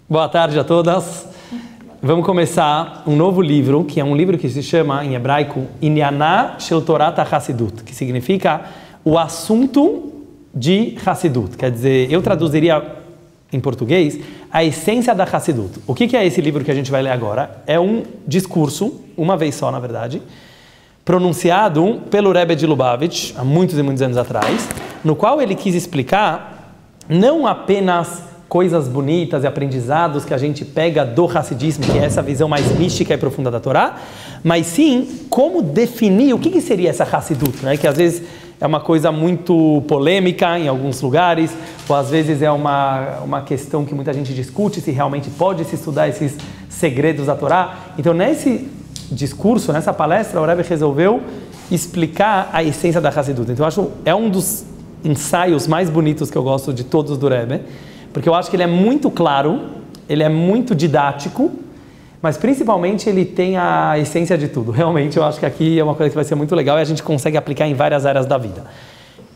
Boa tarde a todas. Vamos começar um novo livro, que é um livro que se chama, em hebraico, Inyaná Shel Torat HaChassidut, que significa o assunto de Hassidut. Quer dizer, eu traduziria em português a essência da Hassidut. O que é esse livro que a gente vai ler agora? É um discurso, uma vez só, na verdade, pronunciado pelo Rebbe de Lubavitch, há muitos e muitos anos atrás, no qual ele quis explicar não apenas coisas bonitas e aprendizados que a gente pega do Hassidismo, que é essa visão mais mística e profunda da Torá, mas sim como definir o que seria essa Hassidut, né? Que às vezes é uma coisa muito polêmica em alguns lugares, ou às vezes é uma questão que muita gente discute se realmente pode se estudar esses segredos da Torá. Então, nesse discurso, nessa palestra, o Rebbe resolveu explicar a essência da Hassidut. Então, eu acho é um dos ensaios mais bonitos que eu gosto de todos do Rebbe, porque eu acho que ele é muito claro, ele é muito didático, mas principalmente ele tem a essência de tudo. Realmente eu acho que aqui é uma coisa que vai ser muito legal e a gente consegue aplicar em várias áreas da vida.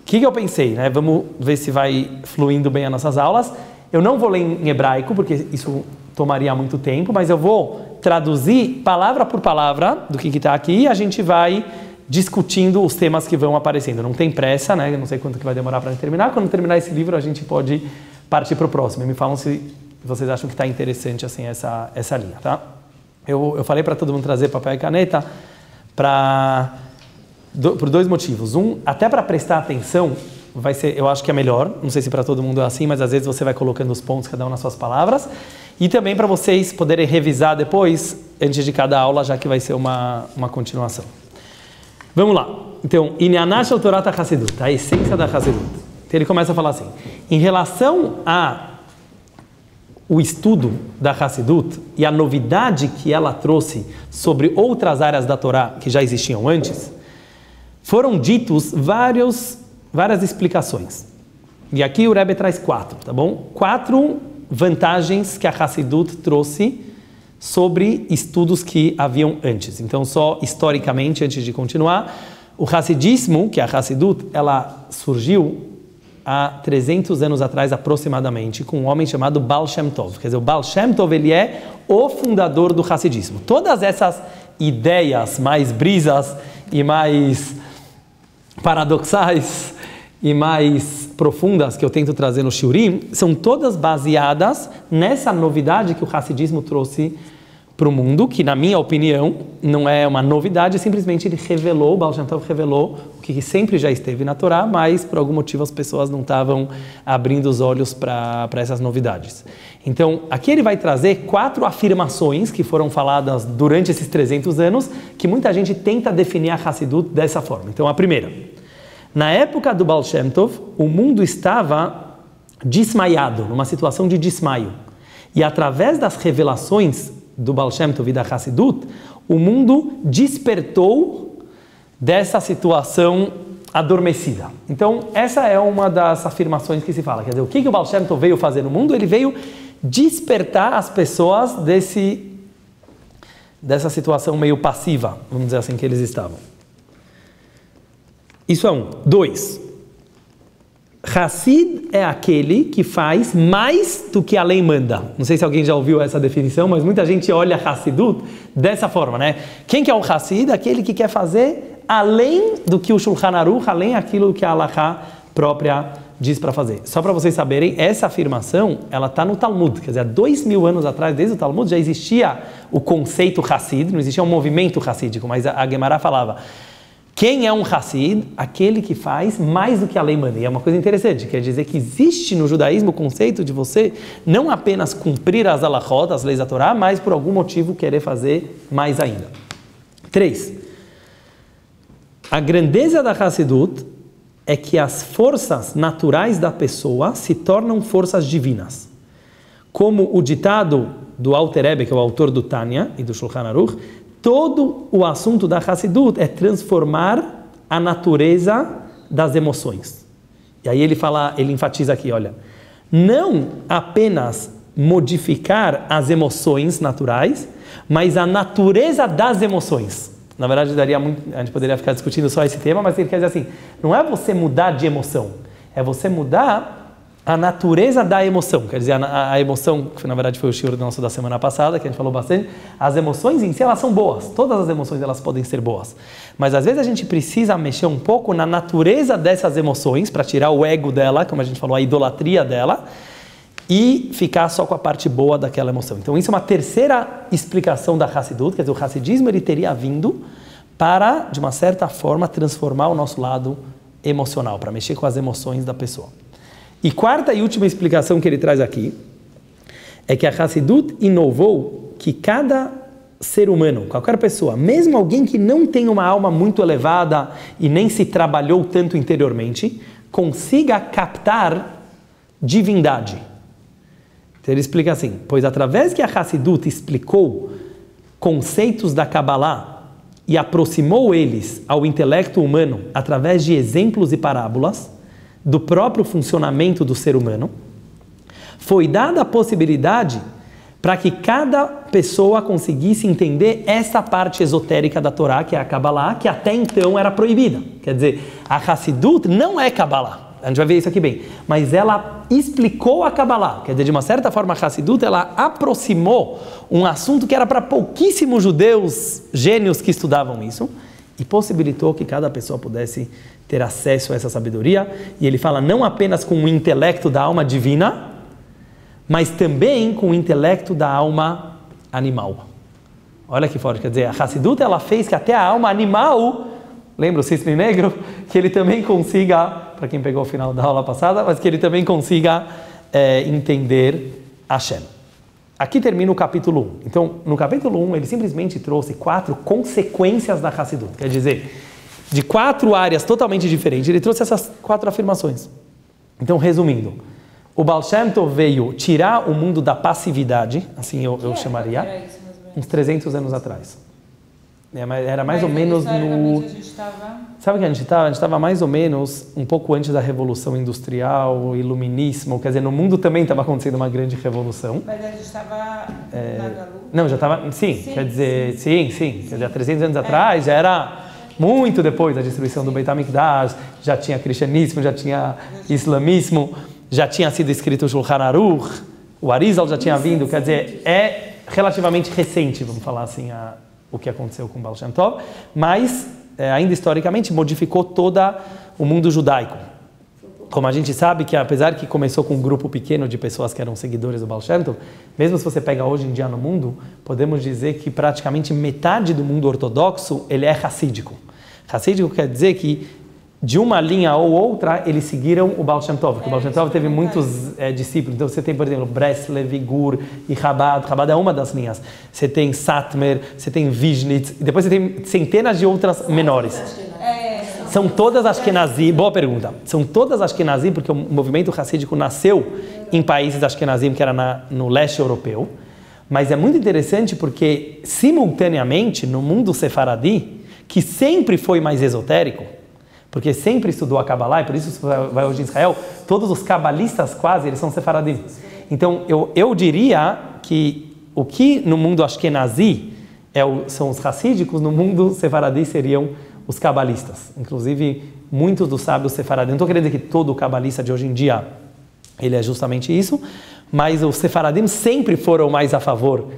O que eu pensei, né? Vamos ver se vai fluindo bem as nossas aulas. Eu não vou ler em hebraico, porque isso tomaria muito tempo, mas eu vou traduzir palavra por palavra do que está aqui e a gente vai discutindo os temas que vão aparecendo. Não tem pressa, né? Eu não sei quanto que vai demorar para terminar. Quando terminar esse livro, a gente pode partir para o próximo. E me falam se vocês acham que está interessante assim, essa linha, tá? Eu falei para todo mundo trazer papel e caneta por dois motivos. Um, até para prestar atenção, vai ser, eu acho que é melhor, não sei se para todo mundo é assim, mas às vezes você vai colocando os pontos, cada um nas suas palavras. E também para vocês poderem revisar depois, antes de cada aula, já que vai ser uma continuação. Vamos lá. Então, Inyaná Shel Torat HaChassidut, a essência da Hassidut. Então ele começa a falar assim, em relação o estudo da Hassidut e a novidade que ela trouxe sobre outras áreas da Torá que já existiam antes, foram ditos várias explicações. E aqui o Rebbe traz 4, tá bom? 4 vantagens que a Hassidut trouxe sobre estudos que haviam antes. Então, só historicamente, antes de continuar, o Hassidismo, que é a Hassidut, ela surgiu há 300 anos atrás, aproximadamente, com um homem chamado Baal Shem Tov. Quer dizer, o Baal Shem Tov, ele é o fundador do Hassidismo. Todas essas ideias mais brisas e mais paradoxais e mais profundas que eu tento trazer no Shiurim, são todas baseadas nessa novidade que o Hassidismo trouxe para o mundo, que na minha opinião não é uma novidade, simplesmente ele revelou, o Baal Shem Tov revelou o que sempre já esteve na Torá, mas por algum motivo as pessoas não estavam abrindo os olhos para essas novidades. Então, aqui ele vai trazer 4 afirmações que foram faladas durante esses 300 anos, que muita gente tenta definir a Hassidut dessa forma. Então, a primeira, na época do Baal Shem Tov, o mundo estava desmaiado, numa situação de desmaio. E através das revelações do Baal Shem Tov e da Hassidut, o mundo despertou dessa situação adormecida. Então, essa é uma das afirmações que se fala. Quer dizer, o que o Baal Shem Tov veio fazer no mundo? Ele veio despertar as pessoas dessa situação meio passiva, vamos dizer assim, que eles estavam. Isso é 1. 2. Hassid é aquele que faz mais do que a lei manda. Não sei se alguém já ouviu essa definição, mas muita gente olha Hassidut dessa forma, né? Quem que é um Hassid? Aquele que quer fazer além do que o Shulchan Aruch, além daquilo que a Halachá própria diz para fazer. Só para vocês saberem, essa afirmação, ela está no Talmud. Quer dizer, há 2000 anos atrás, desde o Talmud, já existia o conceito Hassid, não existia um movimento hassídico, mas a Gemara falava: quem é um Hassid? Aquele que faz mais do que a lei manda. E é uma coisa interessante, quer dizer que existe no judaísmo o conceito de você não apenas cumprir as halachot, as leis da Torá, mas por algum motivo querer fazer mais ainda. 3. A grandeza da Hassidut é que as forças naturais da pessoa se tornam forças divinas. Como o ditado do Alter Rebbe, que é o autor do Tanya e do Shulchan Aruch, todo o assunto da Hassidut é transformar a natureza das emoções. E aí ele enfatiza aqui, olha, não apenas modificar as emoções naturais, mas a natureza das emoções. Na verdade, a gente poderia ficar discutindo só esse tema, mas ele quer dizer assim, não é você mudar de emoção, é você mudar a natureza da emoção, quer dizer, a emoção, que na verdade foi o shiur nosso da semana passada, que a gente falou bastante, as emoções em si, elas são boas, todas as emoções elas podem ser boas, mas às vezes a gente precisa mexer um pouco na natureza dessas emoções, para tirar o ego dela, como a gente falou, a idolatria dela, e ficar só com a parte boa daquela emoção. Então isso é uma terceira explicação da Hassidut, quer dizer, o Hassidismo ele teria vindo para, de uma certa forma, transformar o nosso lado emocional, para mexer com as emoções da pessoa. E quarta e última explicação que ele traz aqui é que a Hassidut inovou que cada ser humano, qualquer pessoa, mesmo alguém que não tem uma alma muito elevada e nem se trabalhou tanto interiormente, consiga captar divindade. Então ele explica assim, pois através que a Hassidut explicou conceitos da Kabbalah e aproximou eles ao intelecto humano através de exemplos e parábolas, do próprio funcionamento do ser humano, foi dada a possibilidade para que cada pessoa conseguisse entender essa parte esotérica da Torá, que é a Kabbalah, que até então era proibida. Quer dizer, a Hassidut não é Kabbalah, a gente vai ver isso aqui bem, mas ela explicou a Kabbalah, quer dizer, de uma certa forma a Hassidut, ela aproximou um assunto que era para pouquíssimos judeus gênios que estudavam isso, e possibilitou que cada pessoa pudesse ter acesso a essa sabedoria. E ele fala não apenas com o intelecto da alma divina, mas também com o intelecto da alma animal. Olha que forte, quer dizer, a Hassidut ela fez que até a alma animal, lembra o cisne negro? Que ele também consiga, para quem pegou o final da aula passada, mas que ele também consiga entender Hashem. Aqui termina o capítulo 1. Então, no capítulo 1, ele simplesmente trouxe 4 consequências da Hassidut. Quer dizer, de 4 áreas totalmente diferentes, ele trouxe essas 4 afirmações. Então, resumindo, o Baal Shem Tov veio tirar o mundo da passividade, assim eu chamaria, uns 300 anos atrás. Era mais ou menos no... Sabe o que a gente estava? A gente estava mais ou menos um pouco antes da Revolução Industrial, Iluminismo, quer dizer, no mundo também estava acontecendo uma grande revolução. Mas a gente estava na Galu? Não, já estava... Sim, quer dizer, sim. Quer dizer, há 300 anos atrás já era muito depois da destruição do Beit HaMikdash, já tinha cristianismo, já tinha islamismo, já tinha sido escrito o Shulchan Aruch, o Arizal já tinha vindo, quer dizer, é relativamente recente, vamos falar assim, o que aconteceu com Baal Shem Tov, mas ainda historicamente modificou todo o mundo judaico. Como a gente sabe que apesar que começou com um grupo pequeno de pessoas que eram seguidores do Baal Shem Tov, mesmo se você pega hoje em dia no mundo, podemos dizer que praticamente metade do mundo ortodoxo ele é racídico. Racídico quer dizer que de uma linha ou outra, eles seguiram o Baal Shem Tov, porque o Baal Shem Tov teve muitos discípulos. Então você tem, por exemplo, Breslev, Gur e Chabad. Chabad é uma das linhas. Você tem Satmer, você tem Vizhnitz, e depois você tem centenas de outras menores. São todas Ashkenazim, boa pergunta, são todas Ashkenazim, porque o movimento racídico nasceu em países Ashkenazim, que era no leste europeu, mas é muito interessante porque, simultaneamente, no mundo sefaradi, que sempre foi mais esotérico, porque sempre estudou a Kabbalah, e por isso vai hoje em Israel, todos os cabalistas quase, eles são sefaradim. Então, eu diria que o que no mundo ashkenazi são os racídicos, no mundo sefaradi seriam os cabalistas. Inclusive, muitos dos sábios sefaradim, não estou querendo dizer que todo cabalista de hoje em dia, ele é justamente isso, mas os sefaradim sempre foram mais a favor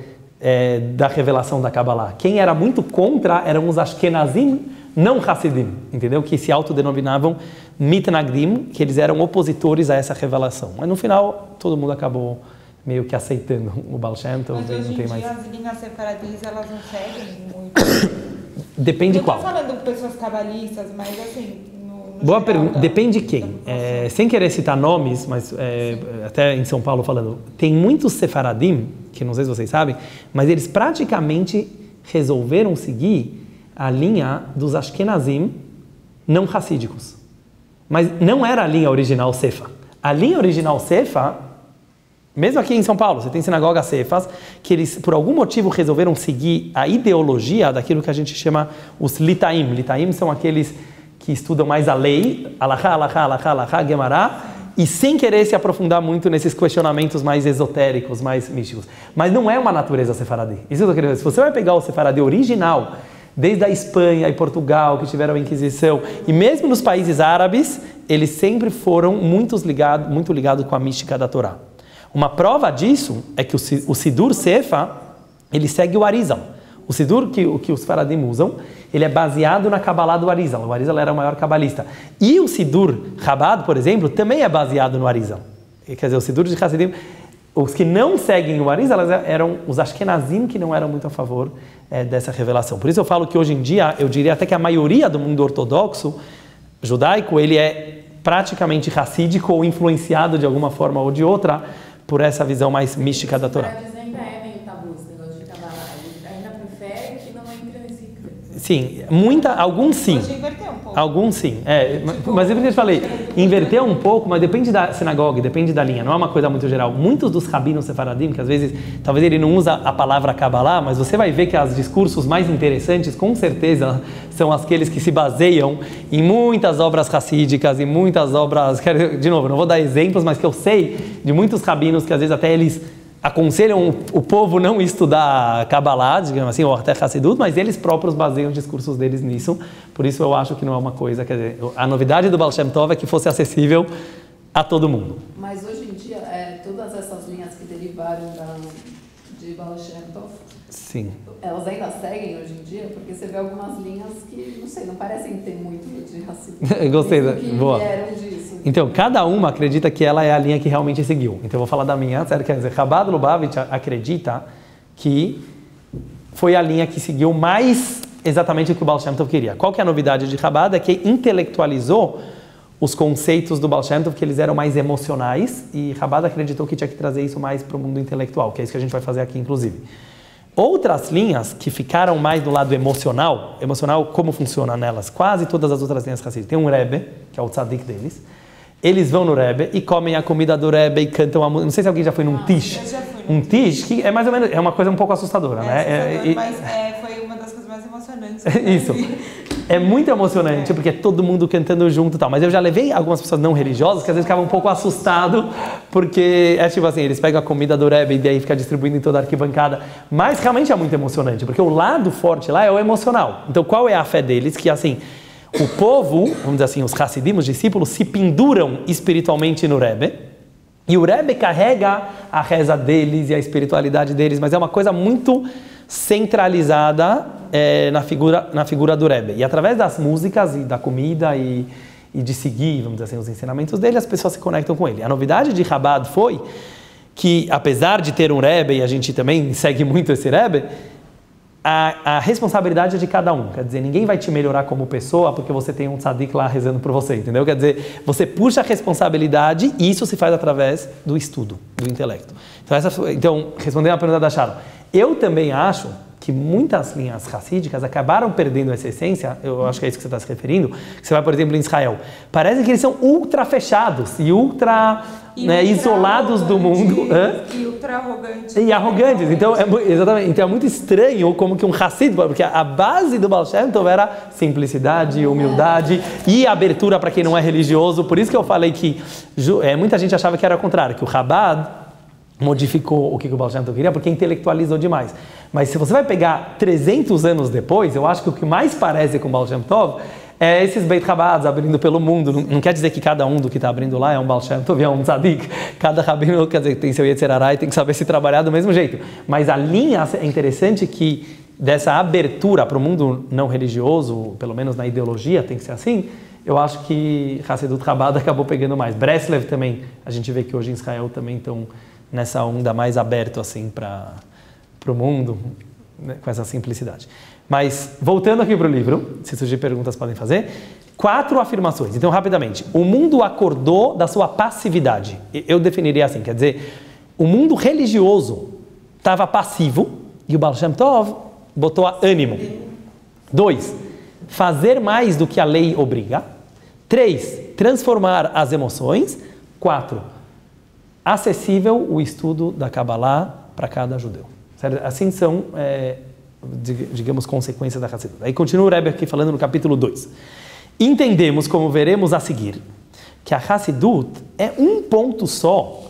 da revelação da Kabbalah. Quem era muito contra eram os ashkenazim, não Hassidim, entendeu? Que se autodenominavam mitnagdim, que eles eram opositores a essa revelação. Mas no final, todo mundo acabou meio que aceitando o Baal Shem Tov. Mas hoje em dia as linhas separadistas, elas não seguem muito. Depende de qual. Não estou falando de pessoas cabalistas, mas assim... Boa pergunta. Depende de quem. Sem querer citar nomes, mas até em São Paulo falando, tem muitos sefaradim, que não sei se vocês sabem, mas eles praticamente resolveram seguir a linha dos Ashkenazim não racídicos. Mas não era a linha original Sefa. A linha original Sefa, mesmo aqui em São Paulo, você tem sinagogas Sefas, que eles, por algum motivo, resolveram seguir a ideologia daquilo que a gente chama os Litaim. Litaim são aqueles que estudam mais a lei, Alachá, Alachá, Alachá, Alachá, Gemará, e sem querer se aprofundar muito nesses questionamentos mais esotéricos, mais místicos. Mas não é uma natureza sefaradi. Isso que eu queria dizer. Se você vai pegar o sefaradi original, desde a Espanha e Portugal, que tiveram a Inquisição, e mesmo nos países árabes, eles sempre foram muito ligados com a mística da Torá. Uma prova disso é que o Sidur Sefa, ele segue o Arizal. O Sidur que os Faradim usam, ele é baseado na Kabbalah do Arizal. O Arizal era o maior cabalista. E o Sidur Chabad, por exemplo, também é baseado no Arizal. Quer dizer, o Sidur de Hassidim, os que não seguem o Arizal eram os Ashkenazim que não eram muito a favor dessa revelação. Por isso eu falo que hoje em dia, eu diria até que a maioria do mundo ortodoxo judaico, ele é praticamente racídico ou influenciado de alguma forma ou de outra por essa visão mais mística da Torá. Sim, alguns sim. Hoje inverteu um pouco. Alguns sim. Mas eu falei, inverteu um pouco, mas depende da sinagoga, depende da linha, não é uma coisa muito geral. Muitos dos rabinos sefaradim, que às vezes, talvez ele não usa a palavra Kabbalah, mas você vai ver que os discursos mais interessantes, com certeza, são aqueles que se baseiam em muitas obras racídicas, em muitas obras, de novo, não vou dar exemplos, mas que eu sei de muitos rabinos que às vezes até eles aconselham o povo não estudar Kabbalah, digamos assim, ou até Hassidut, mas eles próprios baseiam os discursos deles nisso. Por isso eu acho que não é uma coisa, quer dizer, a novidade do Baal Shem Tov é que fosse acessível a todo mundo. Mas hoje em dia, todas essas linhas que derivaram de Baal Shem Tov, sim, elas ainda seguem hoje em dia? Porque você vê algumas linhas que, não sei, não parecem ter muito de Hassidut. Gostei, boa. Vieram disso. Então, cada uma acredita que ela é a linha que realmente seguiu. Então, eu vou falar da minha, quer dizer, Chabad Lubavitch acredita que foi a linha que seguiu mais exatamente o que o Baal Shem Tov queria. Qual que é a novidade de Chabad? É que intelectualizou os conceitos do Baal Shem Tov, que eles eram mais emocionais, e Chabad acreditou que tinha que trazer isso mais para o mundo intelectual, que é isso que a gente vai fazer aqui, inclusive. Outras linhas que ficaram mais do lado emocional, como funciona nelas? Quase todas as outras linhas racistas. Tem um Rebbe, que é o tzadik deles. Eles vão no Rebbe e comem a comida do Rebbe e cantam a música. Não sei se alguém já foi num Tish. Eu já fui Um Tish, que é mais ou menos, é uma coisa um pouco assustadora, né? Mas foi uma das coisas mais emocionantes. Isso. É muito emocionante, porque é todo mundo cantando junto e tal. Mas eu já levei algumas pessoas não religiosas que às vezes ficavam um pouco assustados, porque é tipo assim, eles pegam a comida do Rebbe e daí fica distribuindo em toda a arquibancada. Mas realmente é muito emocionante, porque o lado forte lá é o emocional. Então qual é a fé deles? Que assim, o povo, vamos dizer assim, os Hassidim, os discípulos, se penduram espiritualmente no Rebbe, e o Rebbe carrega a reza deles e a espiritualidade deles, mas é uma coisa muito centralizada na figura do Rebbe. E através das músicas e da comida e de seguir, vamos dizer assim, os ensinamentos dele, as pessoas se conectam com ele. A novidade de Chabad foi que, apesar de ter um Rebbe, e a gente também segue muito esse Rebbe, a responsabilidade é de cada um. Quer dizer, ninguém vai te melhorar como pessoa porque você tem um tzadik lá rezando por você, entendeu? Quer dizer, você puxa a responsabilidade e isso se faz através do estudo, do intelecto. Então, respondendo a pergunta da Sharon, eu também acho que muitas linhas racídicas acabaram perdendo essa essência, eu acho que é isso que você está se referindo, que você vai, por exemplo, em Israel. Parece que eles são ultra fechados e ultra isolados do mundo. E ultra arrogantes. E arrogantes. Então, exatamente. Então é muito estranho como que um Hassid, porque a base do Baal Shem Tov era simplicidade, humildade e abertura para quem não é religioso. Por isso que eu falei que muita gente achava que era o contrário, que o Chabad modificou o que o Baal Shem Tov queria, porque intelectualizou demais. Mas se você vai pegar 300 anos depois, eu acho que o que mais parece com o Baal Shem Tov é esses Beit Chabads abrindo pelo mundo. Não quer dizer que cada um do que está abrindo lá é um Baal Shem Tov, é um tzadik. Cada rabino, quer dizer, tem seu Yetzer Hara e tem que saber se trabalhar do mesmo jeito. Mas a linha é interessante que dessa abertura para o mundo não religioso, pelo menos na ideologia, tem que ser assim. Eu acho que Hassidut Chabad acabou pegando mais. Breslev também, a gente vê que hoje em Israel também estão nessa onda mais aberto assim para o mundo, né, com essa simplicidade. Mas, voltando aqui para o livro, se surgir perguntas podem fazer, 4 afirmações. Então, rapidamente, o mundo acordou da sua passividade. Eu definiria assim, quer dizer, o mundo religioso estava passivo e o Baal Shem Tov botou a ânimo. 2, fazer mais do que a lei obriga. 3, transformar as emoções. 4, acessível o estudo da Kabbalah para cada judeu. Certo? Assim são, digamos, consequências da Hassidut. Aí continua o Rebbe aqui falando no capítulo 2. Entendemos, como veremos a seguir, que a Hassidut é um ponto só,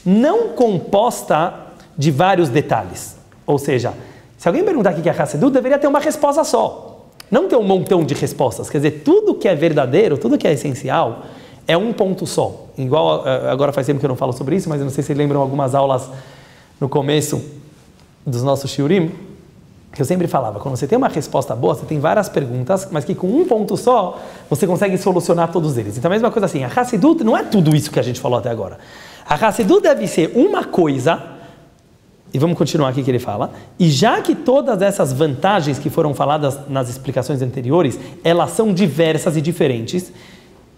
não composta de vários detalhes. Ou seja, se alguém perguntar o que é a Hassidut, deveria ter uma resposta só. Não ter um montão de respostas. Quer dizer, tudo que é verdadeiro, tudo que é essencial, é um ponto só. Igual, agora faz tempo que eu não falo sobre isso, mas eu não sei se vocês lembram algumas aulas no começo dos nossos shiurim, que eu sempre falava, quando você tem uma resposta boa, você tem várias perguntas, mas que com um ponto só, você consegue solucionar todos eles. Então a mesma coisa assim, a Hassidut não é tudo isso que a gente falou até agora. A Hassidut deve ser uma coisa, e vamos continuar aqui que ele fala, e já que todas essas vantagens que foram faladas nas explicações anteriores, elas são diversas e diferentes,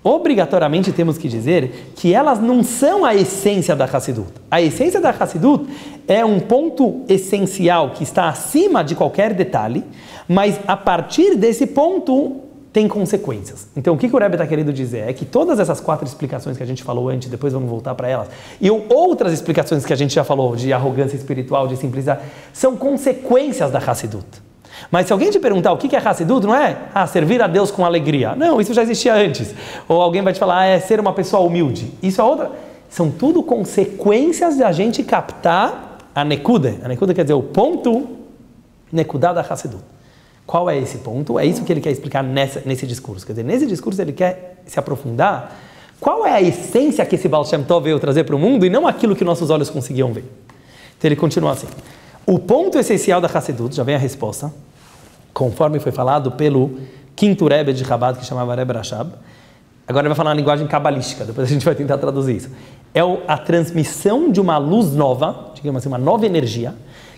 obrigatoriamente temos que dizer que elas não são a essência da Hassidut. A essência da Hassidut é um ponto essencial que está acima de qualquer detalhe, mas a partir desse ponto tem consequências. Então o que o Rebbe está querendo dizer é que todas essas 4 explicações que a gente falou antes, depois vamos voltar para elas, e outras explicações que a gente já falou, de arrogância espiritual, de simplicidade, são consequências da Hassidut. Mas se alguém te perguntar o que é Hassidut, não é servir a Deus com alegria. Não, isso já existia antes. Ou alguém vai te falar, é ser uma pessoa humilde. Isso é outra. São tudo consequências de a gente captar a Nekuda. A Nekuda quer dizer o ponto Nekudá da Hassidut. Qual é esse ponto? É isso que ele quer explicar nesse discurso. Quer dizer, nesse discurso ele quer se aprofundar. Qual é a essência que esse Baal Shem Tov veio trazer para o mundo e não aquilo que nossos olhos conseguiam ver? Então ele continua assim. O ponto essencial da Hassidut, já vem a resposta, conforme foi falado pelo quinto Rebbe de Chabad, que chamava Rebbe Rashab. Agora ele vai falar na linguagem cabalística, depois a gente vai tentar traduzir isso. É a transmissão de uma luz nova, digamos assim, uma nova energia,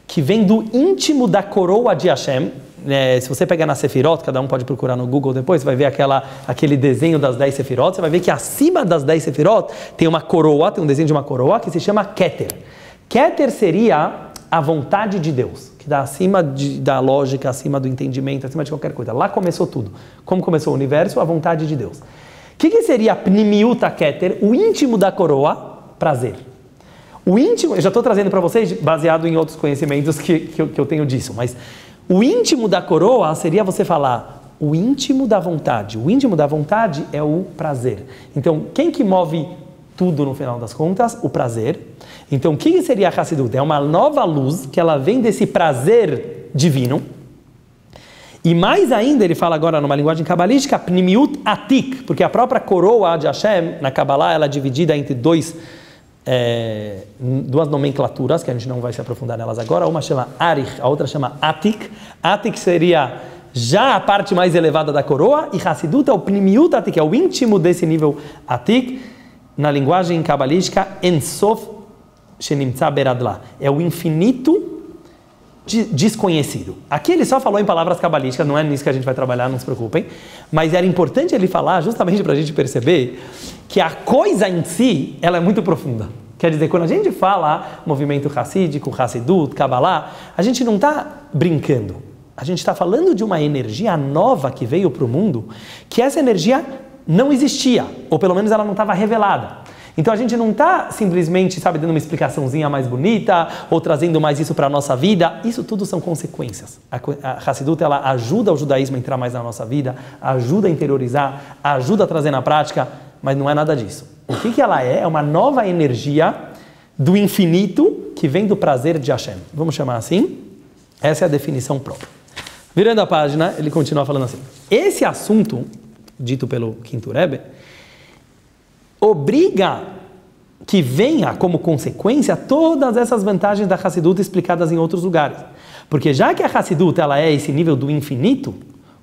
que vem do íntimo da coroa de Hashem. Se você pegar na Sefirot, cada um pode procurar no Google depois, você vai ver aquele desenho das 10 Sefirot, você vai ver que acima das 10 Sefirot tem uma coroa, tem um desenho de uma coroa que se chama Keter. Keter seria a vontade de Deus, que está acima da lógica, acima do entendimento, acima de qualquer coisa. Lá começou tudo. Como começou o universo? A vontade de Deus. O que seria Pnimiuta Keter? O íntimo da coroa, prazer. O íntimo, eu já estou trazendo para vocês, baseado em outros conhecimentos que eu tenho disso, mas o íntimo da coroa seria você falar o íntimo da vontade. O íntimo da vontade é o prazer. Então, quem que move tudo no final das contas? O prazer. Então, o que seria a Hassidut? É uma nova luz que ela vem desse prazer divino. E mais ainda, ele fala agora numa linguagem cabalística, Pnimiut Atik, porque a própria coroa de Hashem, na Kabbalah, ela é dividida entre duas nomenclaturas, que a gente não vai se aprofundar nelas agora. Uma chama Arich, a outra chama Atik. Atik seria já a parte mais elevada da coroa, e Hassidut é o Pnimiut Atik, é o íntimo desse nível Atik. Na linguagem cabalística, Ensof Shenimtza Beradla, é o infinito desconhecido. Aqui ele só falou em palavras cabalísticas, não é nisso que a gente vai trabalhar, não se preocupem, mas era importante ele falar justamente para a gente perceber que a coisa em si, ela é muito profunda. Quer dizer, quando a gente fala movimento hassídico, Hassidut, Kabbalah, a gente não está brincando, a gente está falando de uma energia nova que veio para o mundo, que essa energia não existia, ou pelo menos ela não estava revelada. Então a gente não está simplesmente, dando uma explicaçãozinha mais bonita, ou trazendo mais isso para a nossa vida. Isso tudo são consequências. A Hassidut, ela ajuda o judaísmo a entrar mais na nossa vida, ajuda a interiorizar, ajuda a trazer na prática, mas não é nada disso. O que ela é? É uma nova energia do infinito que vem do prazer de Hashem. Vamos chamar assim? Essa é a definição própria. Virando a página, ele continua falando assim. Esse assunto, dito pelo quinto Rebbe, obriga que venha como consequência todas essas vantagens da Hassidut explicadas em outros lugares. Porque já que a Hassidut ela é esse nível do infinito,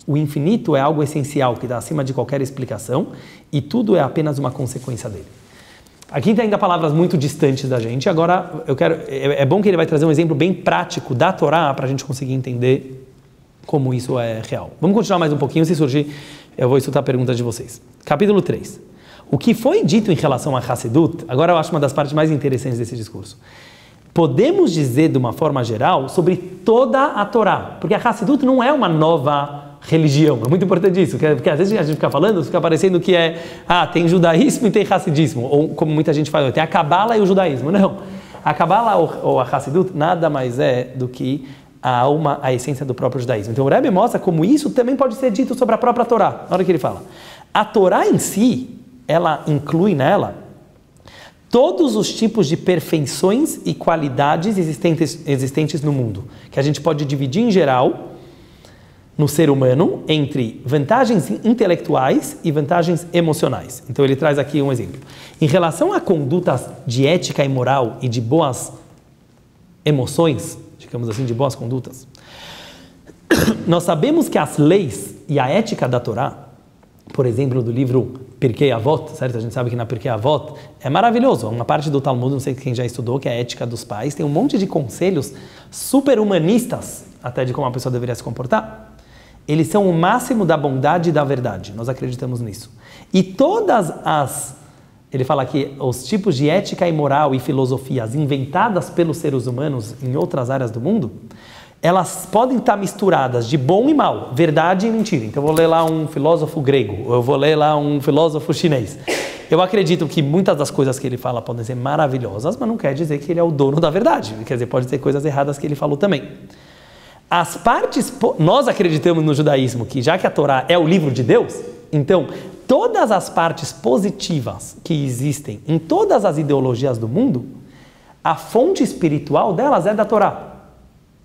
o infinito é algo essencial que está acima de qualquer explicação e tudo é apenas uma consequência dele. Aqui tem ainda palavras muito distantes da gente. Agora, é bom que ele vai trazer um exemplo bem prático da Torá para a gente conseguir entender como isso é real. Vamos continuar mais um pouquinho, se surgir, eu vou escutar perguntas de vocês. Capítulo 3. O que foi dito em relação a Hassidut, agora eu acho uma das partes mais interessantes desse discurso. Podemos dizer de uma forma geral sobre toda a Torá, porque a Hassidut não é uma nova religião, é muito importante isso, porque às vezes a gente fica falando, fica parecendo que tem judaísmo e tem Hassidismo, ou como muita gente fala, tem a Kabbalah e o judaísmo. Não, a Kabbalah ou a Hassidut nada mais é do que a alma, a essência do próprio judaísmo. Então o Rebbe mostra como isso também pode ser dito sobre a própria Torá. Na hora que ele fala, a Torá em si, ela inclui nela todos os tipos de perfeições e qualidades existentes no mundo, que a gente pode dividir em geral no ser humano entre vantagens intelectuais e vantagens emocionais. Então ele traz aqui um exemplo. Em relação a condutas de ética e moral e de boas emoções, digamos assim, de boas condutas, nós sabemos que as leis e a ética da Torá, por exemplo, do livro Pirkei Avot, certo? A gente sabe que na Pirkei Avot é maravilhoso. Uma parte do Talmud, não sei quem já estudou, que é a ética dos pais, tem um monte de conselhos super humanistas, até de como a pessoa deveria se comportar. Eles são o máximo da bondade e da verdade. Nós acreditamos nisso. E todas as... Ele fala aqui, os tipos de ética e moral e filosofias inventadas pelos seres humanos em outras áreas do mundo, elas podem estar misturadas de bom e mal, verdade e mentira. Então eu vou ler lá um filósofo grego, ou eu vou ler lá um filósofo chinês. Eu acredito que muitas das coisas que ele fala podem ser maravilhosas, mas não quer dizer que ele é o dono da verdade. Quer dizer, pode ter coisas erradas que ele falou também. As partes, nós acreditamos no judaísmo que já que a Torá é o livro de Deus, então todas as partes positivas que existem em todas as ideologias do mundo, a fonte espiritual delas é da Torá.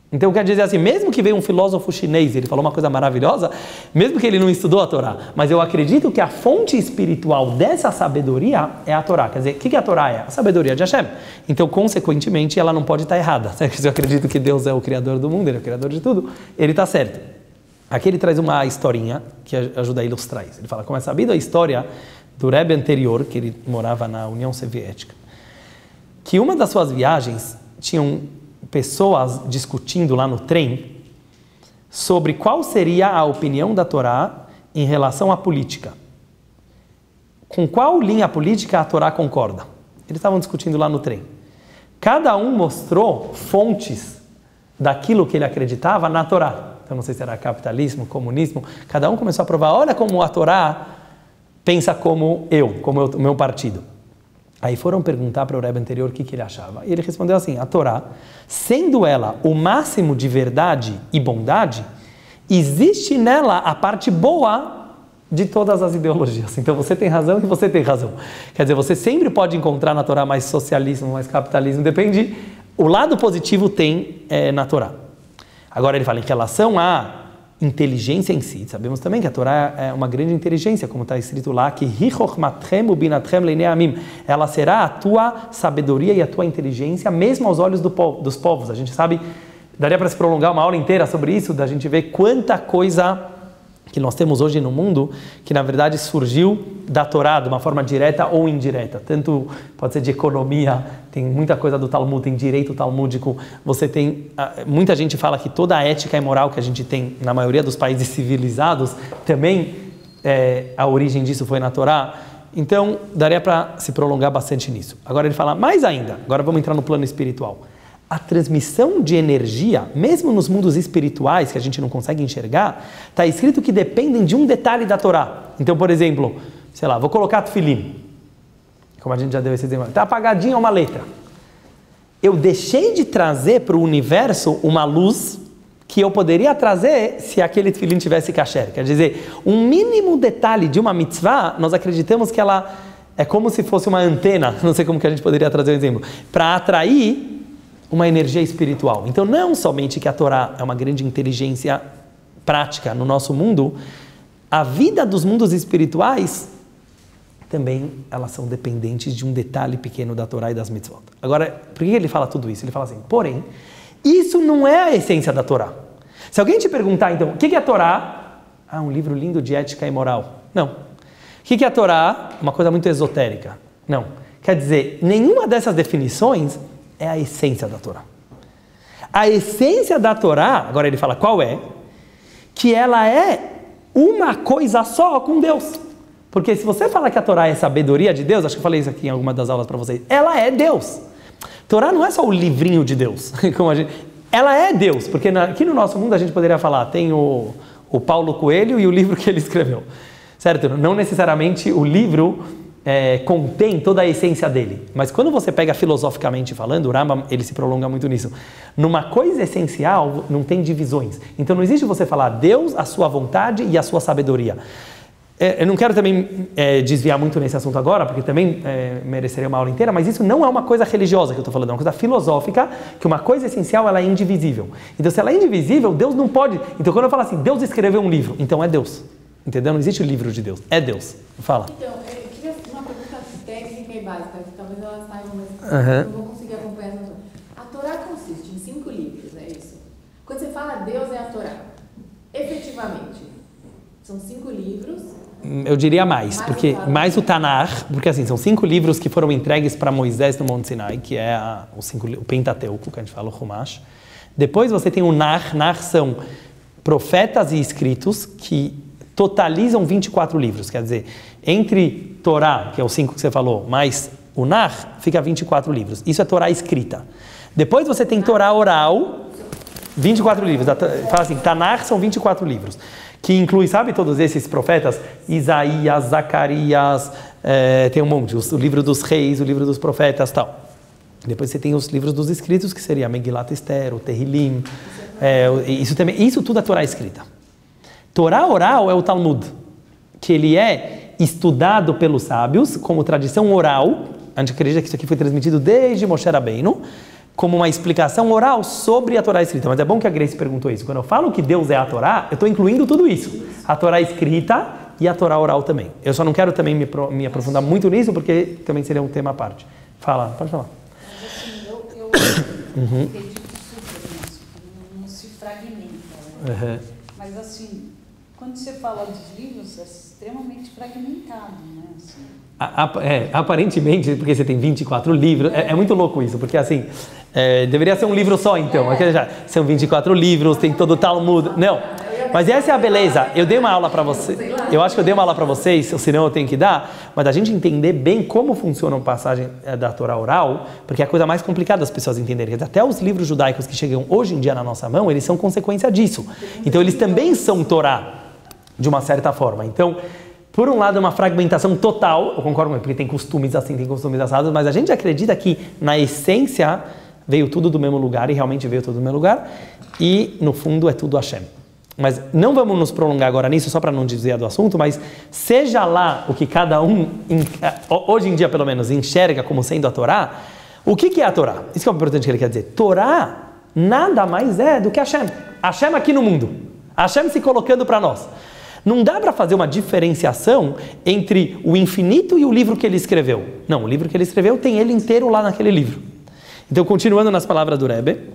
Então quer dizer assim, mesmo que veio um filósofo chinês, ele falou uma coisa maravilhosa, mesmo que ele não estudou a Torá, mas eu acredito que a fonte espiritual dessa sabedoria é a Torá. Quer dizer, o que a Torá é? A sabedoria de Hashem. Então, consequentemente, ela não pode estar errada. Se eu acredito que Deus é o criador do mundo, ele é o criador de tudo, ele está certo. Aqui ele traz uma historinha que ajuda a ilustrar isso. Ele fala, como é sabido a história do Rebbe anterior, que ele morava na União Soviética, que uma das suas viagens tinham pessoas discutindo lá no trem sobre qual seria a opinião da Torá em relação à política. Com qual linha política a Torá concorda? Eles estavam discutindo lá no trem. Cada um mostrou fontes daquilo que ele acreditava na Torá. Então não sei se era capitalismo, comunismo. Cada um começou a provar, olha como a Torá pensa como o meu partido. Aí foram perguntar para o Rebbe anterior o que ele achava. E ele respondeu assim, a Torá, sendo ela o máximo de verdade e bondade, existe nela a parte boa de todas as ideologias. Então você tem razão e você tem razão. Quer dizer, você sempre pode encontrar na Torá mais socialismo, mais capitalismo, depende. O lado positivo tem na Torá. Agora ele fala em relação à inteligência em si. Sabemos também que a Torá é uma grande inteligência, como está escrito lá, que ela será a tua sabedoria e a tua inteligência, mesmo aos olhos dos povos. A gente sabe, daria para se prolongar uma aula inteira sobre isso, da gente ver quanta coisa que nós temos hoje no mundo, que na verdade surgiu da Torá, de uma forma direta ou indireta. Tanto pode ser de economia, tem muita coisa do Talmud, tem direito talmúdico, você tem... Muita gente fala que toda a ética e moral que a gente tem na maioria dos países civilizados, também a origem disso foi na Torá. Então, daria para se prolongar bastante nisso. Agora ele fala mais ainda, agora vamos entrar no plano espiritual. A transmissão de energia, mesmo nos mundos espirituais que a gente não consegue enxergar, está escrito que dependem de um detalhe da Torá. Então, por exemplo, sei lá, vou colocar tefilim, como a gente já deu esse exemplo, está apagadinha uma letra. Eu deixei de trazer para o universo uma luz que eu poderia trazer se aquele tefilim tivesse kasher. Quer dizer, um mínimo detalhe de uma mitzvah, nós acreditamos que ela é como se fosse uma antena, não sei como que a gente poderia trazer um exemplo, para atrair uma energia espiritual. Então, não somente que a Torá é uma grande inteligência prática no nosso mundo, a vida dos mundos espirituais também elas são dependentes de um detalhe pequeno da Torá e das mitzvot. Agora, por que ele fala tudo isso? Ele fala assim, porém, isso não é a essência da Torá. Se alguém te perguntar, então, o que é a Torá? Ah, um livro lindo de ética e moral. Não. O que é a Torá? Uma coisa muito esotérica. Não. Quer dizer, nenhuma dessas definições é a essência da Torá. A essência da Torá, agora ele fala qual é, que ela é uma coisa só com Deus. Porque se você fala que a Torá é sabedoria de Deus, acho que eu falei isso aqui em alguma das aulas para vocês, ela é Deus. Torá não é só o livrinho de Deus, ela é Deus, porque aqui no nosso mundo a gente poderia falar, tem o Paulo Coelho e o livro que ele escreveu, certo? Não necessariamente o livro contém toda a essência dele. Mas quando você pega filosoficamente falando, o Rambam, ele se prolonga muito nisso. Numa coisa essencial, não tem divisões. Então não existe você falar Deus, a sua vontade e a sua sabedoria. Eu não quero também desviar muito nesse assunto agora, porque também mereceria uma aula inteira, mas isso não é uma coisa religiosa que eu estou falando, é uma coisa filosófica, que uma coisa essencial, ela é indivisível. Então, se ela é indivisível, Deus não pode... Então, quando eu falo assim, Deus escreveu um livro, então é Deus. Entendeu? Não existe o livro de Deus, é Deus. Fala. Então, eu queria uma pergunta técnica e básica, que talvez ela saiba, mas não vou conseguir acompanhar essa coisa. A Torá consiste em 5 livros, é isso? Quando você fala Deus é a Torá, efetivamente, são 5 livros... Eu diria mais, porque mais o Tanar, porque assim, são 5 livros que foram entregues para Moisés no Monte Sinai, que é o Pentateuco, que a gente fala, o Humash. Depois você tem o Nar, Nar são profetas e escritos que totalizam 24 livros, quer dizer, entre Torá, que é os 5 que você falou, mais o Nar, fica 24 livros. Isso é Torá escrita. Depois você tem Torá oral, 24 livros. Fala assim, Tanar são 24 livros. Que inclui, sabe, todos esses profetas? Isaías, Zacarias, tem um monte, o livro dos reis, o livro dos profetas, tal. Depois você tem os livros dos escritos, que seria Megilat Esther, o Tehillim, isso tudo é Torá escrita. Torá oral é o Talmud, que ele é estudado pelos sábios como tradição oral. A gente acredita que isso aqui foi transmitido desde Moshe Rabbeinu, como uma explicação oral sobre a Torá escrita. Mas é bom que a Grace perguntou isso. Quando eu falo que Deus é a Torá, eu estou incluindo tudo isso. A Torá escrita e a Torá oral também. Eu só não quero também me aprofundar muito nisso, porque também seria um tema à parte. Fala, pode falar. Mas assim, eu acredito super nisso, que não se fragmenta. Né? Mas assim, quando você fala dos livros, é extremamente fragmentado, né? Assim. Aparentemente, porque você tem 24 livros, é muito louco isso, porque assim, deveria ser um livro só então, são 24 livros, tem todo o Talmud, não, mas essa é a beleza. Eu dei uma aula para vocês, eu acho que eu dei uma aula para vocês, senão eu tenho que dar, mas a gente entender bem como funciona a passagem da Torá oral, porque é a coisa mais complicada das pessoas entenderem. Até os livros judaicos que chegam hoje em dia na nossa mão, eles são consequência disso, então eles também são Torá, de uma certa forma. Então, por um lado, é uma fragmentação total, eu concordo muito, porque tem costumes assim, tem costumes assados, mas a gente acredita que, na essência, veio tudo do mesmo lugar, e realmente veio tudo do mesmo lugar, e, no fundo, é tudo Hashem. Mas não vamos nos prolongar agora nisso, só para não desviar do assunto, mas seja lá o que cada um, hoje em dia, pelo menos, enxerga como sendo a Torá, o que é a Torá? Isso que é o importante que ele quer dizer. Torá nada mais é do que Hashem. Hashem aqui no mundo. Hashem se colocando para nós. Não dá para fazer uma diferenciação entre o infinito e o livro que ele escreveu. Não, o livro que ele escreveu tem ele inteiro lá naquele livro. Então, continuando nas palavras do Rebbe,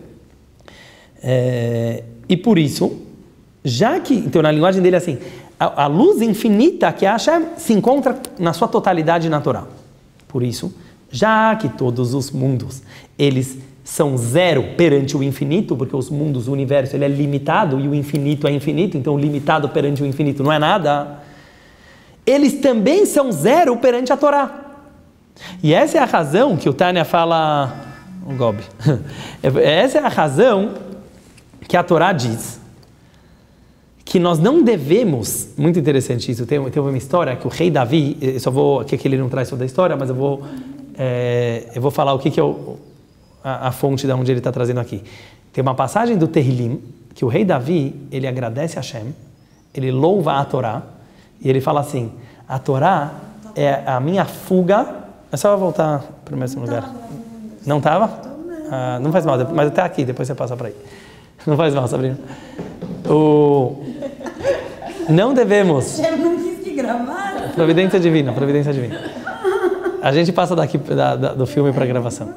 e por isso, já que, então na linguagem dele é assim, a luz infinita que é Hashem se encontra na sua totalidade na Torá. Por isso, já que todos os mundos, eles são zero perante o infinito, porque os mundos, o universo, ele é limitado e o infinito é infinito, então limitado perante o infinito não é nada. Eles também são zero perante a Torá. E essa é a razão que o Tânia fala, o Gobi, essa é a razão que a Torá diz que nós não devemos, muito interessante isso, tem uma história que o rei Davi, eu só vou, que ele não traz toda a história, mas eu vou falar o que é a fonte de onde ele está trazendo aqui. Tem uma passagem do Tehillim, que o rei Davi, ele agradece a Hashem, ele louva a Torá, e ele fala assim, a Torá é a minha fuga, é só voltar para o mesmo lugar. Não estava? Não faz mal, mas até aqui, depois você passa para aí. Não faz mal, Sabrina. Não devemos... Eu não quis que gravar. Providência divina, providência divina. A gente passa daqui do filme para a gravação.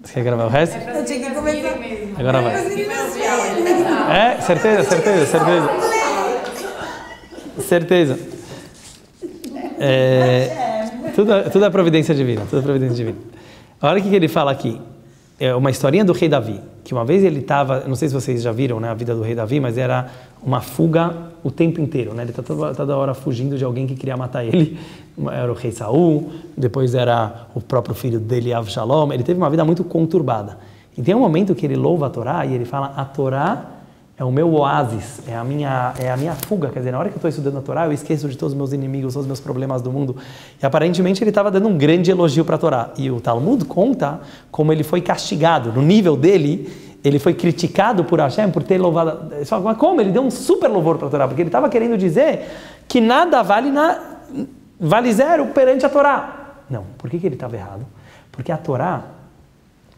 Você quer gravar o resto? Eu tinha que começar mesmo. Agora vai. Certeza. Certeza. Tudo é providência divina, tudo é providência divina. Olha o que ele fala aqui. É uma historinha do rei Davi, que uma vez ele estava, não sei se vocês já viram, né, a vida do rei Davi, mas era uma fuga o tempo inteiro, né? Ele está toda hora fugindo de alguém que queria matar ele. Era o rei Saul, depois era o próprio filho dele, Avshalom. Ele teve uma vida muito conturbada. E tem um momento que ele louva a Torá e ele fala, a Torá é o meu oásis, é a minha fuga. Quer dizer, na hora que eu estou estudando a Torá, eu esqueço de todos os meus inimigos, todos os meus problemas do mundo. E aparentemente ele estava dando um grande elogio para a Torá. E o Talmud conta como ele foi castigado. No nível dele, ele foi criticado por Hashem por ter louvado. Você fala, mas como? Ele deu um super louvor para a Torá, porque ele estava querendo dizer que nada vale zero perante a Torá. Não, por que ele estava errado? Porque a Torá,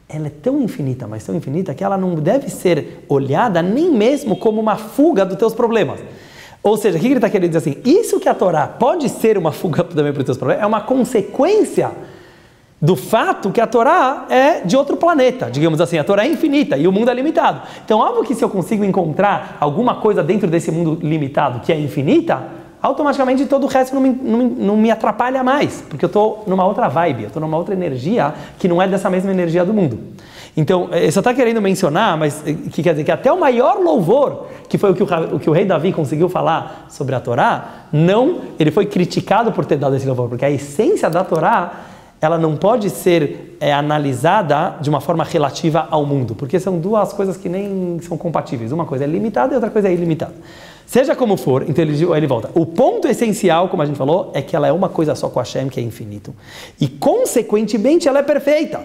ela é tão infinita, mas tão infinita, que ela não deve ser olhada nem mesmo como uma fuga dos teus problemas. Ou seja, o que ele está querendo dizer assim? Isso que a Torá pode ser uma fuga também para os teus problemas, é uma consequência do fato que a Torá é de outro planeta, digamos assim, a Torá é infinita e o mundo é limitado. Então, óbvio que se eu consigo encontrar alguma coisa dentro desse mundo limitado que é infinita, automaticamente todo o resto não me atrapalha mais, porque eu estou numa outra vibe, eu estou numa outra energia que não é dessa mesma energia do mundo. Então, eu só está querendo mencionar, mas que quer dizer que até o maior louvor, que foi o que o rei Davi conseguiu falar sobre a Torá, ele foi criticado por ter dado esse louvor, porque a essência da Torá, ela não pode ser analisada de uma forma relativa ao mundo, porque são duas coisas que nem são compatíveis. Uma coisa é limitada e outra coisa é ilimitada. Seja como for, então ele volta. O ponto essencial, como a gente falou, é que ela é uma coisa só com Hashem, que é infinito. E, consequentemente, ela é perfeita.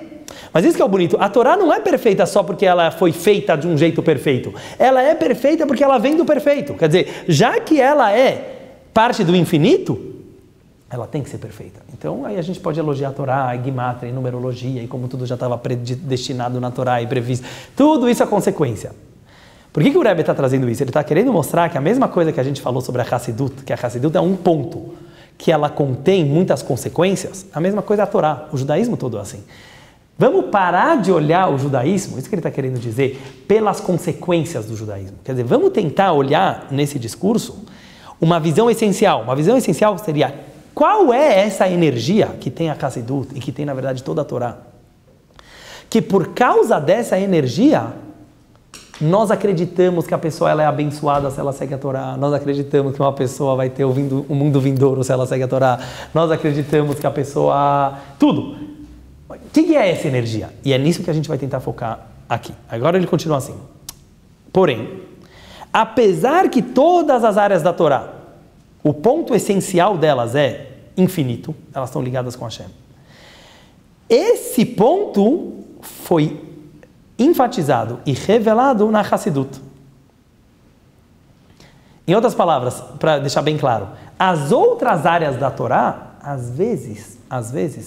Mas isso que é o bonito. A Torá não é perfeita só porque ela foi feita de um jeito perfeito. Ela é perfeita porque ela vem do perfeito. Quer dizer, já que ela é parte do infinito, ela tem que ser perfeita. Então, aí a gente pode elogiar a Torá, a Guimatra, a numerologia, e como tudo já estava predestinado na Torá e previsto. Tudo isso é consequência. Por que o Rebbe está trazendo isso? Ele está querendo mostrar que a mesma coisa que a gente falou sobre a Hassidut, que a Hassidut é um ponto, que ela contém muitas consequências, a mesma coisa é a Torá, o judaísmo todo é assim. Vamos parar de olhar o judaísmo, isso que ele está querendo dizer, pelas consequências do judaísmo. Quer dizer, vamos tentar olhar nesse discurso uma visão essencial. Uma visão essencial seria, qual é essa energia que tem a Hassidut e que tem, na verdade, toda a Torá? Que por causa dessa energia, nós acreditamos que a pessoa ela é abençoada se ela segue a Torá. Nós acreditamos que uma pessoa vai ter o mundo vindouro se ela segue a Torá. Nós acreditamos que a pessoa... Tudo. O que é essa energia? E é nisso que a gente vai tentar focar aqui. Agora ele continua assim. Porém, apesar que todas as áreas da Torá, o ponto essencial delas é infinito, elas estão ligadas com Hashem. Esse ponto foi enfatizado e revelado na Hassidut. Em outras palavras, para deixar bem claro, as outras áreas da Torá, às vezes,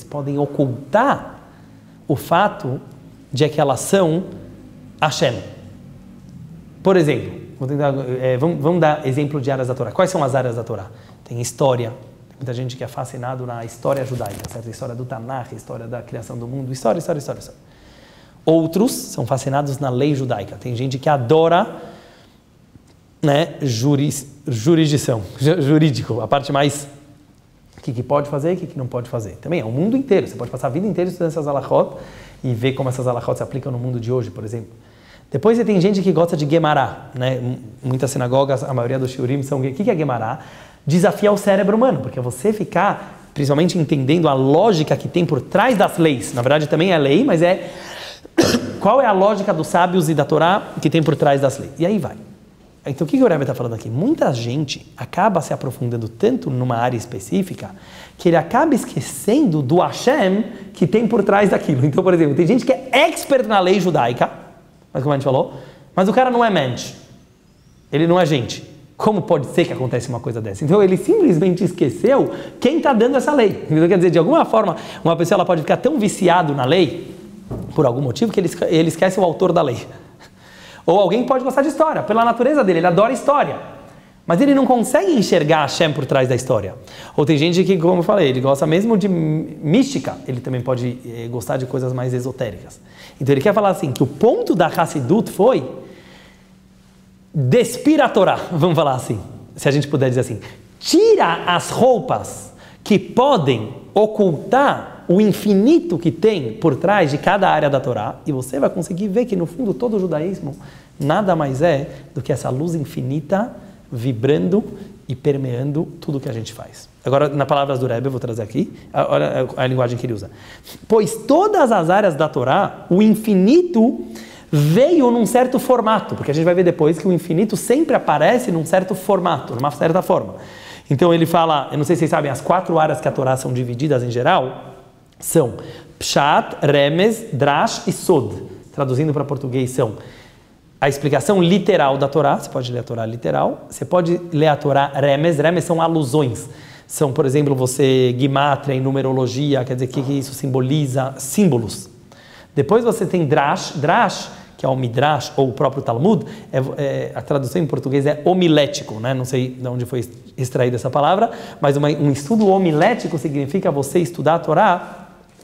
podem ocultar o fato de que elas são Hashem. Por exemplo, vamos dar exemplo de áreas da Torá. Quais são as áreas da Torá? Tem história. Tem muita gente que é fascinado na história judaica, certo? História do Tanakh, história da criação do mundo, história. Outros são fascinados na lei judaica. Tem gente que adora, né, jurídico, a parte mais o que pode fazer e o que não pode fazer. Também é o mundo inteiro. Você pode passar a vida inteira estudando essas halachot e ver como essas halachot se aplicam no mundo de hoje, por exemplo. Depois você tem gente que gosta de Gemará, né? Muitas sinagogas, a maioria dos shiurim são... O que é Gemará? Desafiar o cérebro humano, porque você ficar, principalmente entendendo a lógica que tem por trás das leis. Na verdade também é lei, mas é... Qual é a lógica dos sábios e da Torá que tem por trás das leis? E aí vai. Então o que o Rebbe está falando aqui? Muita gente acaba se aprofundando tanto numa área específica que ele acaba esquecendo do Hashem que tem por trás daquilo. Então, por exemplo, tem gente que é expert na lei judaica, mas como a gente falou, mas o cara não é mensch. Ele não é gente. Como pode ser que acontece uma coisa dessa? Então ele simplesmente esqueceu quem está dando essa lei. Então, quer dizer, de alguma forma, uma pessoa ela pode ficar tão viciado na lei, por algum motivo, que ele esquece o autor da lei. Ou alguém pode gostar de história, pela natureza dele, ele adora história. Mas ele não consegue enxergar Hashem por trás da história. Ou tem gente que, como eu falei, ele gosta mesmo de mística, ele também pode gostar de coisas mais esotéricas. Então ele quer falar assim, que o ponto da Hassidut foi despir a Torá, vamos falar assim, se a gente puder dizer assim. Tira as roupas que podem ocultar o infinito que tem por trás de cada área da Torá, e você vai conseguir ver que no fundo todo o judaísmo nada mais é do que essa luz infinita vibrando e permeando tudo que a gente faz. Agora, nas palavras do Rebbe, eu vou trazer aqui, olha a linguagem que ele usa. Pois todas as áreas da Torá, o infinito veio num certo formato, porque a gente vai ver depois que o infinito sempre aparece num certo formato, numa certa forma. Então ele fala, eu não sei se vocês sabem, as 4 áreas que a Torá são divididas em geral, são Pshat, Remes, Drash e Sod. Traduzindo para português são a explicação literal da Torá, você pode ler a Torá literal, você pode ler a Torá remes são alusões. São, por exemplo, você guimátria em numerologia, quer dizer, o que isso simboliza? Símbolos. Depois você tem drash, que é o midrash ou o próprio Talmud, a tradução em português é homilético, né? Não sei de onde foi extraída essa palavra, mas um estudo homilético significa você estudar a Torá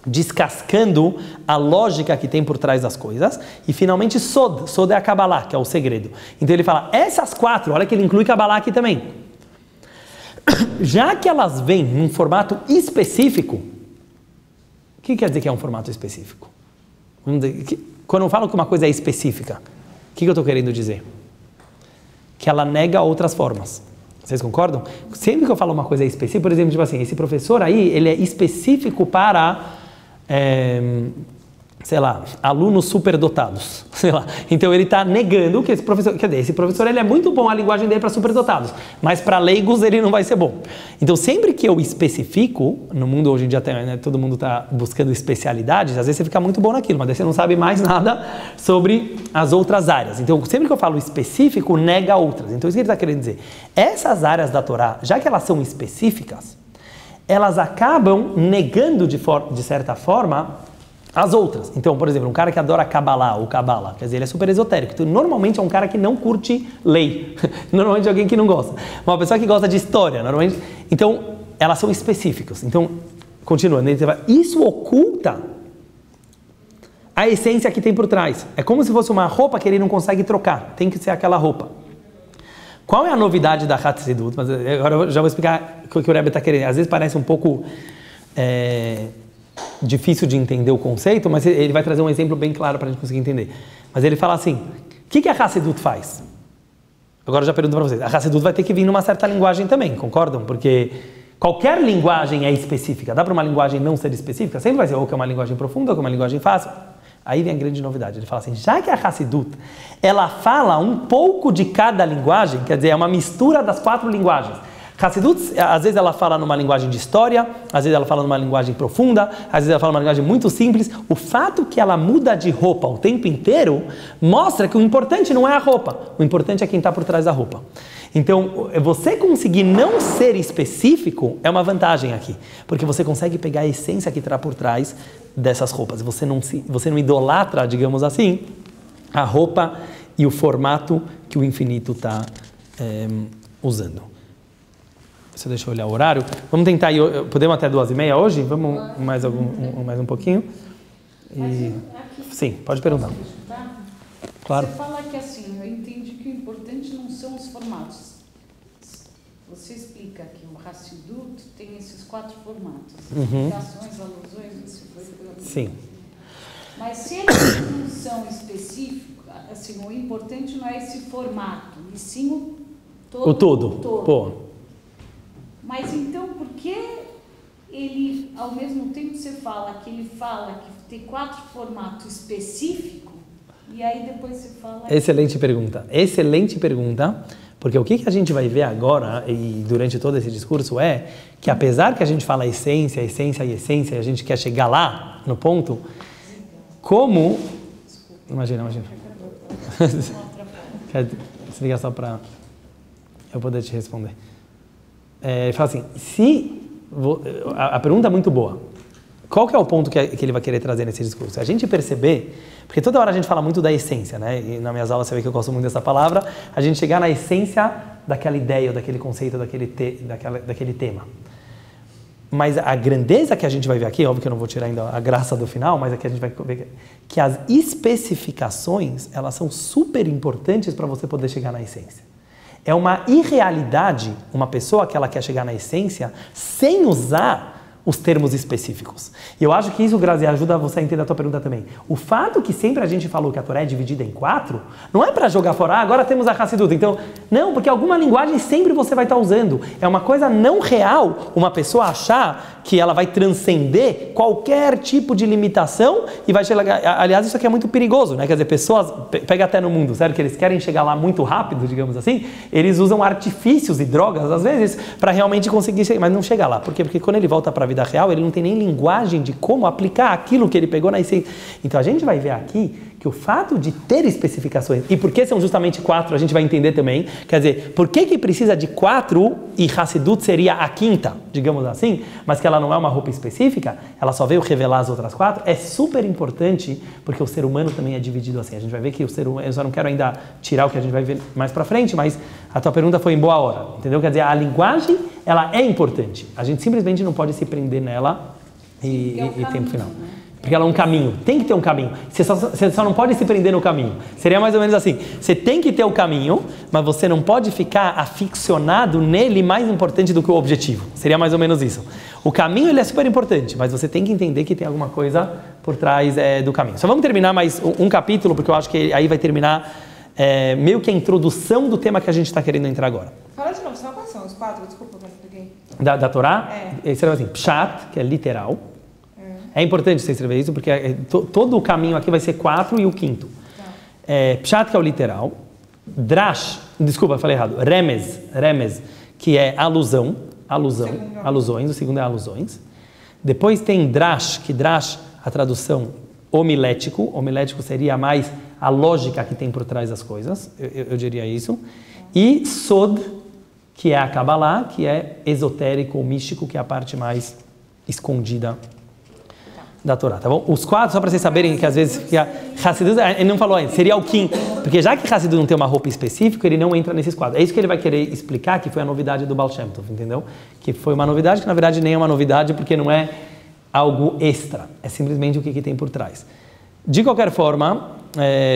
descascando a lógica que tem por trás das coisas, e finalmente Sod é a Kabbalah, que é o segredo. Então ele fala, essas 4, olha que ele inclui Kabbalah aqui também, já que elas vêm num formato específico, o que quer dizer que é um formato específico? Quando eu falo que uma coisa é específica, o que eu estou querendo dizer? Que ela nega outras formas. Vocês concordam? Sempre que eu falo uma coisa específica, por exemplo, tipo assim, esse professor aí, ele é específico para, sei lá, alunos superdotados, sei lá. Então ele está negando que esse professor, quer dizer, esse professor ele é muito bom, a linguagem dele é para superdotados, mas para leigos ele não vai ser bom. Então sempre que eu especifico, no mundo hoje em dia todo mundo está buscando especialidades, às vezes você fica muito bom naquilo, mas daí você não sabe mais nada sobre as outras áreas. Então sempre que eu falo específico, nega outras. Então isso que ele está querendo dizer, essas áreas da Torá, já que elas são específicas, elas acabam negando de certa forma as outras. Então, por exemplo, um cara que adora Kabbalah ou Kabbalah, quer dizer, ele é super esotérico. Então, normalmente é um cara que não curte lei. Normalmente é alguém que não gosta. Uma pessoa que gosta de história, normalmente. Então, elas são específicas. Então, continua. Isso oculta a essência que tem por trás. É como se fosse uma roupa que ele não consegue trocar. Tem que ser aquela roupa. Qual é a novidade da Hatsidut? Mas agora eu já vou explicar o que o Rebbe está querendo. Às vezes parece um pouco difícil de entender o conceito, mas ele vai trazer um exemplo bem claro para a gente conseguir entender. Mas ele fala assim, o que a Hassidut faz? Agora eu já pergunto para vocês, a Hassidut vai ter que vir numa certa linguagem também, concordam? Porque qualquer linguagem é específica, dá para uma linguagem não ser específica? Sempre vai ser ou que é uma linguagem profunda ou que é uma linguagem fácil. Aí vem a grande novidade, ele fala assim, já que a Hassidut, ela fala um pouco de cada linguagem, quer dizer, é uma mistura das 4 linguagens. Hassidut, às vezes ela fala numa linguagem de história, às vezes ela fala numa linguagem profunda, às vezes ela fala numa linguagem muito simples. O fato que ela muda de roupa o tempo inteiro mostra que o importante não é a roupa, o importante é quem está por trás da roupa. Então, você conseguir não ser específico é uma vantagem aqui, porque você consegue pegar a essência que está por trás dessas roupas. Você não idolatra, digamos assim, a roupa e o formato que o infinito está usando. Deixa eu olhar o horário. Vamos tentar ir, podemos até 2h30 hoje? Vamos mais um pouquinho? Sim, pode perguntar. Claro. Você fala que assim, eu entendi que o importante não são os formatos. Você explica que o Hassidut tem esses 4 formatos. Explicações, alusões, isso foi... Sim. Mas se eles não são específicos, assim, o importante não é esse formato, e sim o todo. O todo. Pô. Mas então, por que ele, ao mesmo tempo você fala que ele fala que tem 4 formatos específicos, e aí depois você fala... Excelente pergunta, porque o que a gente vai ver agora, e durante todo esse discurso, é que apesar que a gente fala essência, e a gente quer chegar lá, no ponto, como... Imagina. Quer desligar só para eu poder te responder. Ele fala assim, a pergunta é muito boa. Qual que é o ponto que ele vai querer trazer nesse discurso? A gente perceber, porque toda hora a gente fala muito da essência, né? E nas minhas aulas você vê que eu gosto muito dessa palavra, a gente chegar na essência daquela ideia, ou daquele conceito, daquele tema. Mas a grandeza que a gente vai ver aqui, óbvio que eu não vou tirar ainda a graça do final, mas aqui a gente vai ver que as especificações, elas são super importantes para você poder chegar na essência. É uma irrealidade uma pessoa que ela quer chegar na essência sem usar os termos específicos. E eu acho que isso, Grazi, ajuda você a entender a tua pergunta também. O fato que sempre a gente falou que a Torá é dividida em 4, não é para jogar fora, agora temos a Hassidut. Então, não, porque alguma linguagem sempre você vai estar usando. É uma coisa não real uma pessoa achar que ela vai transcender qualquer tipo de limitação e vai chegar... Aliás, isso aqui é muito perigoso, né? Quer dizer, pessoas, pega até no mundo, sério, que eles querem chegar lá muito rápido, digamos assim, eles usam artifícios e drogas, às vezes, para realmente conseguir chegar, mas não chega lá. Por quê? Porque quando ele volta para a vida real, ele não tem nem linguagem de como aplicar aquilo que ele pegou na essência. Então, a gente vai ver aqui que o fato de ter especificações, e por que são justamente 4, a gente vai entender também, quer dizer, por que precisa de 4 e Hassidut seria a 5ª, digamos assim, mas que ela não é uma roupa específica, ela só veio revelar as outras 4, é super importante, porque o ser humano também é dividido assim. A gente vai ver que o ser humano, eu só não quero ainda tirar o que a gente vai ver mais pra frente, mas a tua pergunta foi em boa hora, entendeu? Quer dizer, a linguagem, ela é importante, a gente simplesmente não pode se prender nela e tempo final. Porque ela é um caminho, tem que ter um caminho. Você só não pode se prender no caminho. Seria mais ou menos assim, você tem que ter o caminho, mas você não pode ficar aficionado nele mais importante do que o objetivo. Seria mais ou menos isso. O caminho ele é super importante, mas você tem que entender que tem alguma coisa por trás do caminho. Só vamos terminar mais um capítulo, porque eu acho que aí vai terminar meio que a introdução do tema que a gente está querendo entrar agora. Fala de novo, só quais são os 4? Desculpa, eu não expliquei. Da Torá? Ele escreve assim, Pshat, que é literal. É importante você escrever isso, porque todo o caminho aqui vai ser 4 e o 5º. Pshat, que é o literal. Drash, desculpa, eu falei errado. Remez, que é alusões, o segundo é alusões. Depois tem Drash, que Drash, a tradução homilético. Homilético seria mais a lógica que tem por trás das coisas, eu diria isso. E Sod, que é a Kabbalah, que é esotérico ou místico, que é a parte mais escondida da Torá, tá bom? Os 4, só para vocês saberem que às vezes Hassidut, ele não falou ainda, seria o 5º, porque já que Hassidut não tem uma roupa específica, ele não entra nesses 4. É isso que ele vai querer explicar, que foi a novidade do Baal Shem Tov, entendeu? Que foi uma novidade que na verdade nem é uma novidade, porque não é algo extra, é simplesmente o que tem por trás. De qualquer forma,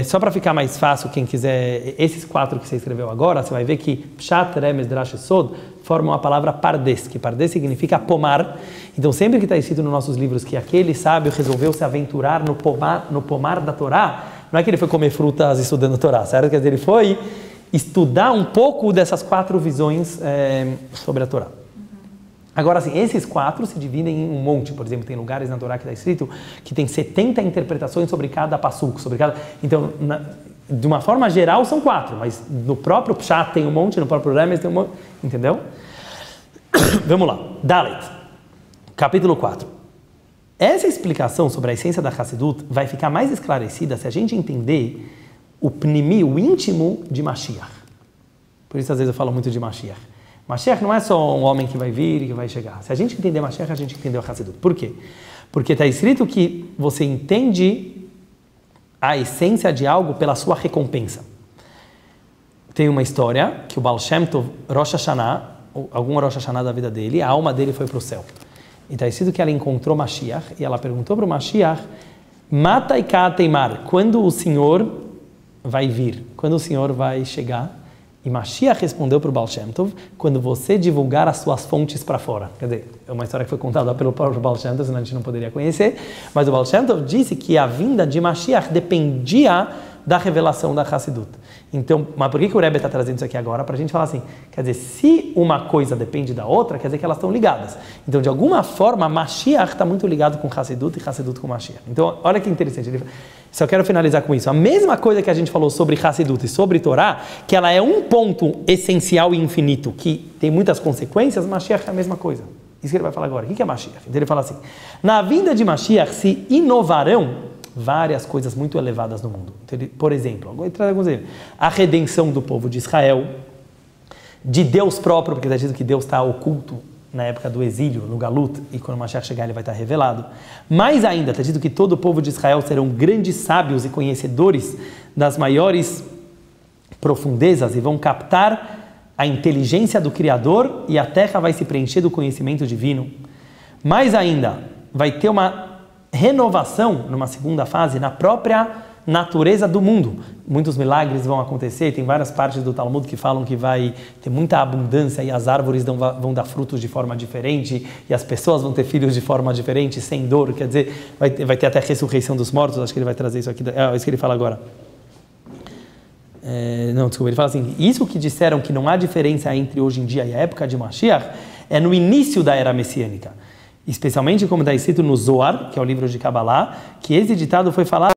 só para ficar mais fácil, quem quiser, esses 4 que você escreveu agora, você vai ver que Pshat, Remez, Drash e Sod formam a palavra Pardes, que Pardes significa pomar. Então, sempre que está escrito nos nossos livros que aquele sábio resolveu se aventurar no pomar da Torá, não é que ele foi comer frutas estudando a Torá, certo? Quer dizer, ele foi estudar um pouco dessas 4 visões sobre a Torá. Agora, assim, esses 4 se dividem em um monte. Por exemplo, tem lugares na Torá que está escrito que tem 70 interpretações sobre cada passuco, sobre cada... Então, de uma forma geral, são 4, mas no próprio Pshat tem um monte, no próprio Remez tem um monte, entendeu? Vamos lá. Dalet, capítulo 4. Essa explicação sobre a essência da Hassidut vai ficar mais esclarecida se a gente entender o pnimi, o íntimo de Mashiach. Por isso, às vezes, eu falo muito de Mashiach. Mashiach não é só um homem que vai vir e que vai chegar. Se a gente entender Mashiach, a gente entendeu a Hassidut. Por quê? Porque está escrito que você entende a essência de algo pela sua recompensa. Tem uma história que o Baal Shem Tov, Rosh Hashanah, algum Rosh Hashanah da vida dele, a alma dele foi para o céu. E está escrito que ela encontrou Mashiach e ela perguntou para o Mashiach, Mata e Teimar, quando o Senhor vai vir? Quando o Senhor vai chegar? E Mashiach respondeu para o Baal Shem Tov, quando você divulgar as suas fontes para fora. Quer dizer, é uma história que foi contada pelo próprio Baal Shem Tov, senão a gente não poderia conhecer, mas o Baal Shem Tov disse que a vinda de Mashiach dependia da revelação da Hassidut. Então, mas por que o Rebbe está trazendo isso aqui agora? Para a gente falar assim, quer dizer, se uma coisa depende da outra, quer dizer que elas estão ligadas. Então, de alguma forma, Mashiach está muito ligado com Hassidut e Hassidut com Mashiach. Então, olha que interessante. Só quero finalizar com isso. A mesma coisa que a gente falou sobre Hassidut e sobre Torá, que ela é um ponto essencial e infinito, que tem muitas consequências, Mashiach é a mesma coisa. Isso que ele vai falar agora. O que é Mashiach? Então ele fala assim, na vinda de Mashiach se inovarão várias coisas muito elevadas no mundo. Então, por exemplo, vou trazer alguns exemplos. A redenção do povo de Israel, de Deus próprio, porque está dizendo que Deus está oculto na época do exílio, no Galut, e quando o Mashiach chegar ele vai estar revelado. Mais ainda, está dito que todo o povo de Israel serão grandes sábios e conhecedores das maiores profundezas e vão captar a inteligência do Criador e a terra vai se preencher do conhecimento divino. Mais ainda, vai ter uma renovação, numa segunda fase, na própria natureza do mundo. Muitos milagres vão acontecer, tem várias partes do Talmud que falam que vai ter muita abundância e as árvores vão dar frutos de forma diferente e as pessoas vão ter filhos de forma diferente, sem dor, quer dizer, vai ter até a ressurreição dos mortos, acho que ele vai trazer isso aqui, é isso que ele fala agora. Não, desculpa, ele fala assim, isso que disseram que não há diferença entre hoje em dia e a época de Mashiach, é no início da era messiânica. Especialmente como está escrito no Zohar, que é o livro de Kabbalah, que esse ditado foi falado